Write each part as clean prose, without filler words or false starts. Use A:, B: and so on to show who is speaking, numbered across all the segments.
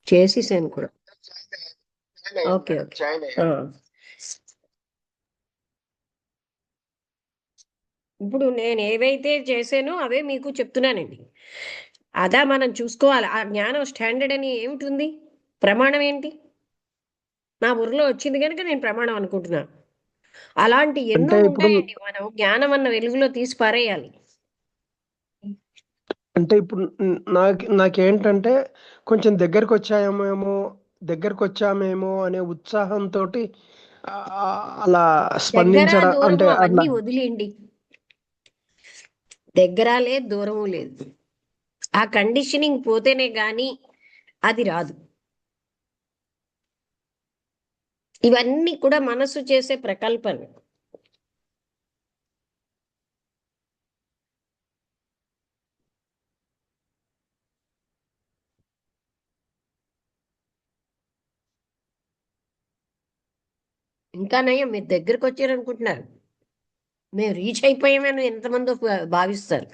A: చేసేసాను కూడా. Okay okay. ఇప్పుడు నేను ఏవైతే చేశానో అవే మీకు చెప్తున్నానండి. అదా మనం చూసుకోవాలి. ఆ జ్ఞానం స్టాండర్డ్ అని ఏమిటి? ప్రమాణం ఏంటి? నా బుర్రలో వచ్చింది కనుక నేను ప్రమాణం అనుకుంటున్నా. అలాంటి ఎన్నో
B: అంటే ఇప్పుడు
A: ఉంటాయండి. మనం జ్ఞానం అన్న వెలుగులో తీసి పారేయాలి.
B: అంటే ఇప్పుడు నాకేంటంటే కొంచెం దగ్గరకొచ్చామేమో అనే ఉత్సాహంతోటి అలా
A: దగ్గర
B: స్పందించడం
A: దూరము
B: అంటే అట్లా.
A: అవన్నీ వదిలేయండి. దగ్గర లేదు, దూరము లేదు. ఆ కండిషనింగ్ పోతేనే గాని అది రాదు. ఇవన్నీ కూడా మనసు చేసే ప్రకల్పన. ఇంకా నయం మీరు దగ్గరకు వచ్చారనుకుంటున్నారు. మేము రీచ్ అయిపోయామని ఎంతమందో భావిస్తారు.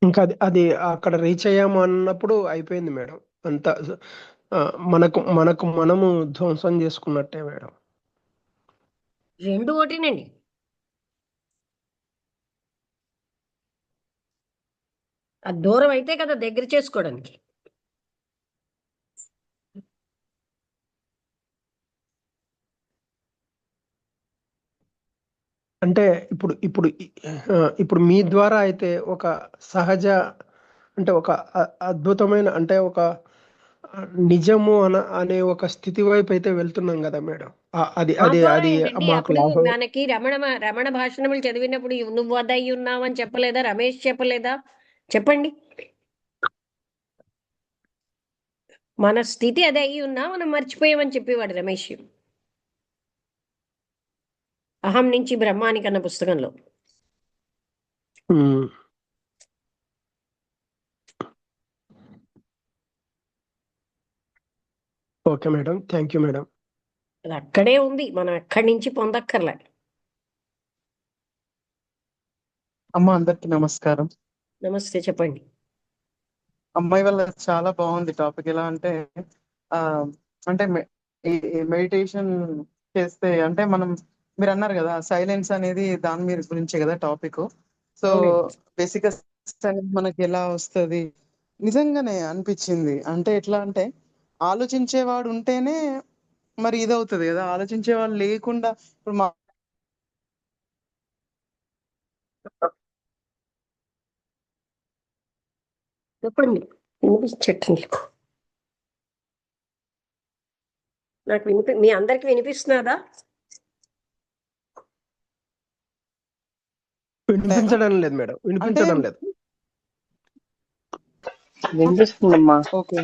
B: ఇంకా అది అది అక్కడ రీచ్ అయ్యాము అన్నప్పుడు అయిపోయింది మేడం. అంత మనకు మనము ధ్వంసం చేసుకున్నట్టే మేడం.
A: రెండు ఒకటేనండి. అది దూరం అయితే కదా దగ్గర చేసుకోవడానికి.
B: అంటే ఇప్పుడు ఇప్పుడు ఇప్పుడు మీ ద్వారా అయితే ఒక సహజ అంటే ఒక అద్భుతమైన అంటే ఒక నిజము అనే ఒక స్థితి వైపు అయితే వెళ్తున్నాం కదా మేడం. అది
A: ఆ
B: అది
A: ద్వారా
B: అది
A: ఏంటండి
B: మాకు
A: అప్పుడు
B: లాభం.
A: మనకి రమణ భాషణములు చదివినప్పుడు నువ్వు అదయ్యి ఉన్నావని చెప్పలేదా? రమేష్ చెప్పలేదా? చెప్పండి. మన స్థితి అదే అయ్యి ఉన్నా మనం మర్చిపోయామని చెప్పేవాడు రమేష్. అహం నుంచి బ్రహ్మానికి అన్న పుస్తకంలో.
B: Um. Okay madam, thank you madam.
A: అది అక్కడే ఉంది, మనం ఎక్కడి నుంచి పొందక్కర్లే.
C: అమ్మ, అందరికి నమస్కారం.
A: నమస్తే, చెప్పండి.
C: అమ్మాయి వల్ల చాలా బాగుంది టాపిక్. ఎలా అంటే ఆ అంటే మెడిటేషన్ చేస్తే అంటే మీరు అన్నారు కదా సైలెన్స్ అనేది దాని మీద గురించే కదా టాపిక్. సో
A: అవునండి.
C: బేసిక్ అనేది మనకి ఎలా వస్తుంది నిజంగానే అనిపించింది. అంటే ఎట్లా అంటే ఆలోచించేవాడు ఉంటేనే మరి ఇదవుతుంది కదా, ఆలోచించేవాడు లేకుండా ఇప్పుడు
A: చెప్పండి, వినిపించట్లేదు. నాకు మీ అందరికి వినిపిస్తున్నదా?
B: వినిపించడం లేదు మేడం,
C: అంటే
B: వినిపించడం లేదు.
D: వినిపిస్తుందమ్మా.
C: ఓకే,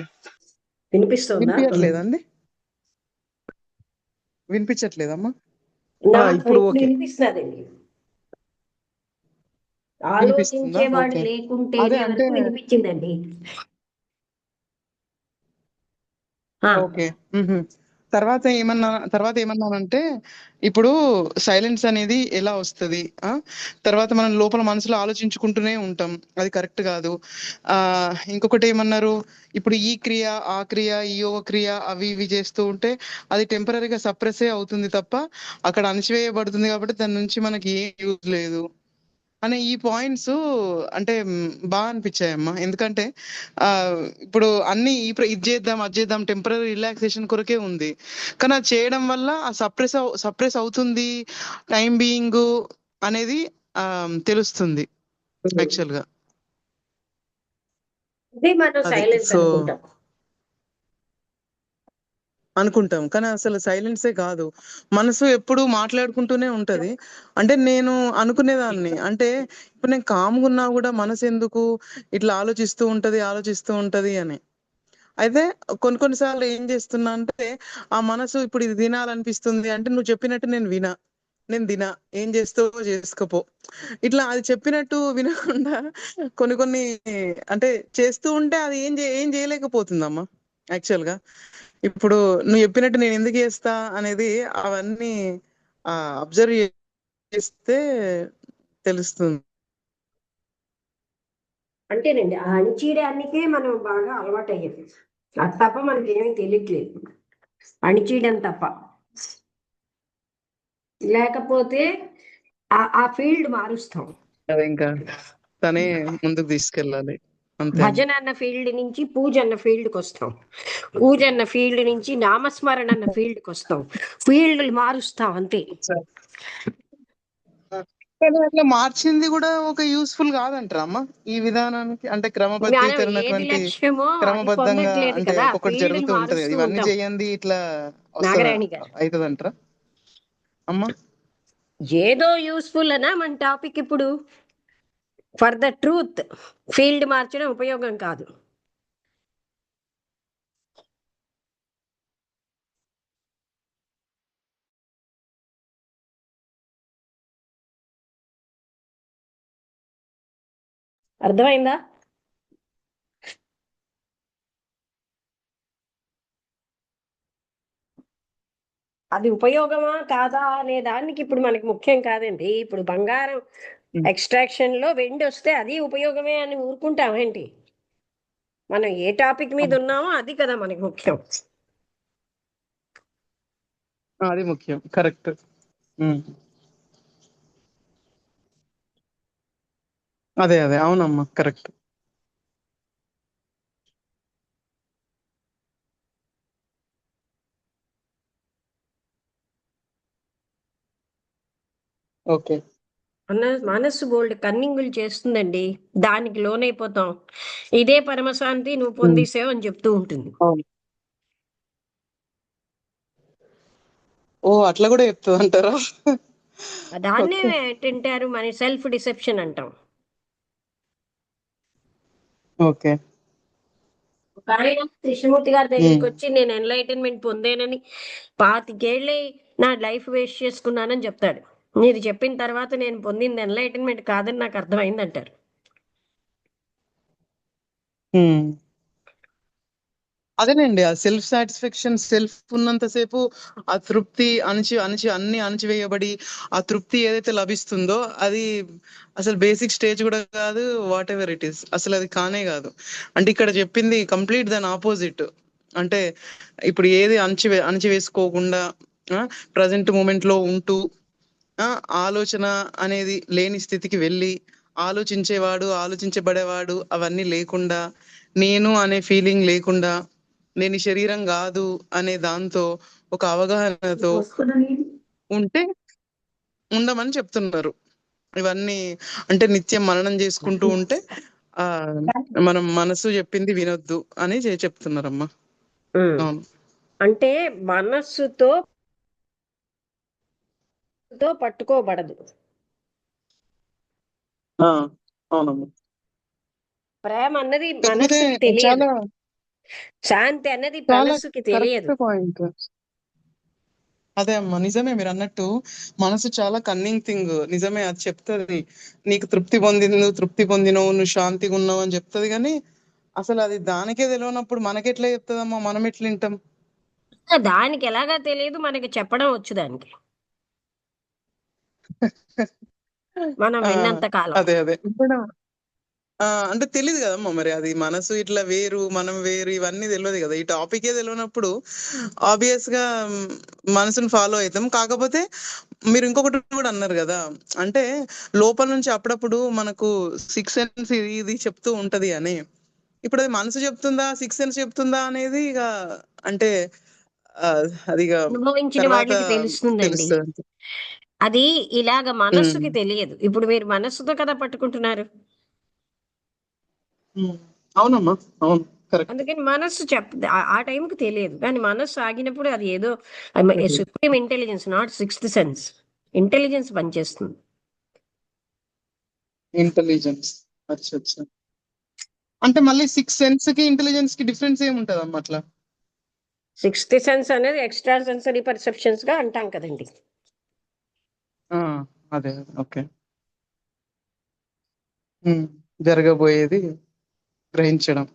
A: వినిపిస్తుందా?
C: వినిపించట్లేదండి? వినిపించట్లేదమ్మా?
A: నాకు
B: ఇప్పుడు
A: ఇప్పుడు
B: ఓకే.
A: వినిపిస్తున్నదండి.
C: వినిపిస్తుందా?
A: ఆలోచించేవాడు
C: ఓకే. అదే
A: లేకుంటేనే
C: అంటే
A: వరకు వినిపించిందండి.
C: ఓకే. తర్వాత ఏమన్నానంటే ఇప్పుడు సైలెన్స్ అనేది ఎలా వస్తది? తర్వాత మనం లోపల మనసులో ఆలోచించుకుంటూనే ఉంటాం. అది కరెక్ట్ కాదు. ఇంకొకటి ఏమన్నారు, ఇప్పుడు ఈ క్రియ, ఆ క్రియ, ఈ యోగ క్రియ అవి ఇవి చేస్తూ ఉంటే అది టెంపరరీగా సప్రెస్సే అవుతుంది తప్ప అక్కడ అణచివేయబడుతుంది. కాబట్టి దాని నుంచి మనకి ఏం యూజ్ లేదు అనే ఈ పాయింట్స్ అంటే బాగా అనిపించాయమ్మా. ఎందుకంటే ఇప్పుడు అన్ని ఇది చేద్దాం అది చేద్దాం టెంపరీ రిలాక్సేషన్ కొరకే ఉంది. కానీ అది చేయడం వల్ల ఆ సప్రెస్ అవుతుంది టైం బీయింగ్ అనేది తెలుస్తుంది యాక్చువల్ గా.
A: ఇది మనం
C: అది
A: సైలెన్స్
C: సో అనుకుంటాం కానీ అసలు సైలెన్సే కాదు. మనసు ఎప్పుడు మాట్లాడుకుంటూనే ఉంటది. అంటే నేను అనుకునేదాన్ని, అంటే ఇప్పుడు నేను కామ్గా ఉన్నా కూడా మనసు ఎందుకు ఇట్లా ఆలోచిస్తూ ఉంటది అని. అయితే కొన్నిసార్లు ఏం చేస్తున్నా అంటే ఆ మనసు ఇప్పుడు ఇది తినాలనిపిస్తుంది అంటే నువ్వు చెప్పినట్టు నేను తినా, ఏం చేస్తావో చేసుకోపో, ఇట్లా అది చెప్పినట్టు వినకుండా కొన్ని అంటే చేస్తూ ఉంటే అది ఏం చేయలేకపోతుందమ్మా యాక్చువల్ గా. ఇప్పుడు నువ్వు చెప్పినట్టు నేను ఎందుకు చేస్తా అనేది అవన్నీ అబ్జర్వ్ చేస్తే తెలుస్తుంది.
A: అంటేనండి ఆ అణిచేయడానికే మనం బాగా అలవాటు అయ్యేది. అది తప్ప మనకి ఏమీ తెలియట్లేదు, అణిచేయడం తప్ప. లేకపోతే ఆ ఫీల్డ్ మారుస్తాం.
C: అది ఇంకా తనే ముందుకు తీసుకెళ్ళాలి, అంతే అమ్మ.
A: భజన అన్న ఫీల్డ్ నుంచి పూజ అన్న ఫీల్డ్కి వస్తాం, పూజ అన్న ఫీల్డ్ నుంచి నామస్మరణ అన్న ఫీల్డ్కి వస్తాం. ఫీల్డ్లు మారుస్తాం అంతే.
C: కానీ అట్లా మార్చింది కూడా ఒక యూస్ఫుల్ కాదంటారా అమ్మ ఈ విధానానికి? అంటే
A: మనం ఏది
C: క్రమబద్ధీకరణటువంటి
A: లక్ష్యమో అది
C: క్రమబద్ధంగా
A: పొందట్లేదు
C: అంటే
A: కదా,
C: ఒక్కొక్కటి
A: ఫీల్డ్లు
C: జరుగుతూ ఉంటది కదా,
A: మారుస్తూ
C: ఇవన్నీ
A: ఉంటాం.
C: చేయండి ఇట్లా వస్తుందా,
A: నాగరాణి గారు,
C: అవుతుందంటారా అమ్మ?
A: ఏదో యూస్ఫుల్ అనా మన టాపిక్ ఇప్పుడు? ఫర్ ద ట్రూత్ ఫీల్డ్ మార్చడం ఉపయోగం కాదు. అర్థమైందా? అది ఉపయోగమా కాదా అనే దానికి ఇప్పుడు మనకి ముఖ్యం కాదండి. ఇప్పుడు బంగారం
C: ఉమ్.
A: ఎక్స్ట్రాక్షన్ లో వెండి వస్తే అది ఉపయోగమే అని ఊరుకుంటామేంటి? మనం ఏ టాపిక్ మీద
C: అమ్మ.
A: ఉన్నామో అది కదా మనకి ముఖ్యం.
C: అది ముఖ్యం, కరెక్ట్. అదే అదే, అవునమ్మా, కరెక్ట్. ఓకే.
A: మనస్సు బోల్డ్ కన్నింగులు చేస్తుందండి, దానికి లోనైపోతాం. ఇదే పరమశాంతి నువ్వు పొందేసావు అని చెప్తూ ఉంటుంది.
C: అవును. ఓ, అట్లా కూడా చెప్తుంది అంటారా?
A: దాన్నే
C: ఓకే.
A: తింటారు, మన సెల్ఫ్ డిసెప్షన్ అంటాం.
C: ఓకే.
A: ఒక ఆయన కృష్ణమూర్తి గారి దగ్గరికి వచ్చి నేను ఎన్లైటన్మెంట్ పొందానని 25 ఏళ్ళే నా లైఫ్ వేస్ట్ చేసుకున్నానని చెప్తాడు. మీరు చెప్పిన తర్వాత నేను పొందింది ఎన్లైటన్మెంట్ కాదని నాకు అర్థమైంది అంటారు.
C: అదేనండి, ఆ సెల్ఫ్ సాటిస్ఫాక్షన్, సెల్ఫ్ ఉన్నంతసేపు ఆ తృప్తి అణచి అణచి అన్ని అణచివేయబడి ఆ తృప్తి ఏదైతే లభిస్తుందో అది అసలు బేసిక్ స్టేజ్ కూడా కాదు, వాట్ ఎవర్ ఇట్ ఈస్, అసలు అది కానే కాదు. అంటే ఇక్కడ చెప్పింది కంప్లీట్ దాని ఆపోజిట్. అంటే ఇప్పుడు ఏది అణచివేసుకోకుండా ప్రజెంట్ మూమెంట్ లో ఉంటూ ఆ ఆలోచన అనేది లేని స్థితికి వెళ్ళి ఆలోచించేవాడు, ఆలోచించబడేవాడు అవన్నీ లేకుండా, నేను అనే ఫీలింగ్ లేకుండా, నేను ఈ శరీరం కాదు అనే దాంతో ఒక అవగాహనతో ఉంటే ఉండమని చెప్తున్నారు. ఇవన్నీ అంటే నిత్యం మననం చేసుకుంటూ ఉంటే ఆ మనం మనసు చెప్పింది వినొద్దు అని చెప్తున్నారమ్మా. అవును.
A: అంటే మనస్సుతో పట్టుకోబడదు.
C: ఆ, అవునమ్మా.
A: ప్రేమ అన్నది
C: కాకపోతే
A: మనస్సుకి తెలియదు,
C: చాలా
A: శాంతి అన్నది
C: చాలా
A: మనస్సుకి
C: కరెక్ట్
A: తెలియదు.
C: పాయింట్. అదే అమ్మా, నిజమే మీరు అన్నట్టు. మనసు చాలా కన్నింగ్ థింగ్, నిజమే. అది చెప్తుంది నీకు తృప్తి పొందినవు, నువ్వు శాంతిగా ఉన్నావు అని చెప్తుంది. కానీ అసలు అది దానికే తెలియనప్పుడు మనకెట్లా చెప్తుందమ్మా, మనం ఎట్లా వింటాం?
A: దానికి ఎలాగా తెలియదు, మనకి చెప్పడం వచ్చు దానికి, మనం
C: ఆ,
A: విన్నంత కాలం.
C: అదే అదే ఇప్పుడు అంటే తెలియదు కదమ్మా, మరి అది మనసు ఇట్లా వేరు మనం వేరు ఇవన్నీ తెలియదు కదా. ఈ టాపికే తెలియనప్పుడు ఆబ్వియస్ గా మనసుని ఫాలో అవుతాం. కాకపోతే మీరు ఇంకొకటి కూడా అన్నారు కదా, అంటే లోపల నుంచి అప్పుడప్పుడు మనకు సిక్స్ సెన్స్ ఇది చెప్తూ ఉంటది అని. ఇప్పుడు అది మనసు చెప్తుందా, సిక్స్ సెన్స్ చెప్తుందా అనేది ఇక అంటే ఆ, అది ఇక
A: అనుభవించిన
C: తర్వాత
A: వాళ్ళకి తెలుస్తుందండి.
C: తెలుస్తుంది.
A: అది ఇలాగ మనస్సుకి తెలియదు. ఇప్పుడు మీరు మనస్సుతో కదా పట్టుకుంటున్నారు,
C: అవునమ్మా, అవును, కరెక్ట్.
A: అందుకని మనస్సు ఆ టైంకి తెలియదు. కానీ మనస్సు ఆగినప్పుడు అది ఏదో supreme intelligence, not sixth sense, intelligence పనిచేస్తుంది.
C: ఇంటెలిజెన్స్, అచ్చా అచ్చా. అంటే మళ్ళీ సిక్స్ సెన్స్ కి ఇంటెలిజెన్స్ కి డిఫరెన్స్ ఏముంటది అమ్మ అట్లా?
A: సిక్స్త్ సెన్స్ అనేది ఎక్స్ట్రా సెన్సరీ పర్సెప్షన్స్ గా అంటాం కదండి.
C: ఆ, అదే, ఓకే. జరగబోయేది గ్రహించడం.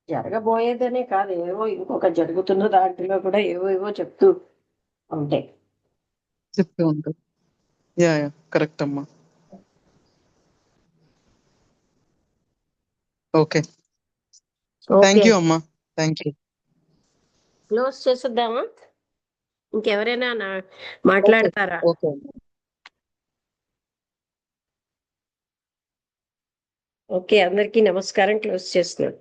A: జరగబోయేదనే కాదు, ఏవో ఇంకొక జరుగుతున్న దాంట్లో కూడా ఏవో చెప్తూ ఉంటాయి.
C: చెప్తూ ఉంటారు. యా యా, కరెక్ట్ అమ్మా. ఓకే,
A: ఓకే,
C: థ్యాంక్ యూ అమ్మా, థ్యాంక్ యూ.
A: క్లోజ్ చేసేద్దామా? ఇంకెవరైనా
C: ఓకే,
A: మాట్లాడతారా?
C: ఓకే.
A: ఓకే, అందరికీ నమస్కారం. క్లోజ్ చేస్తున్నాను.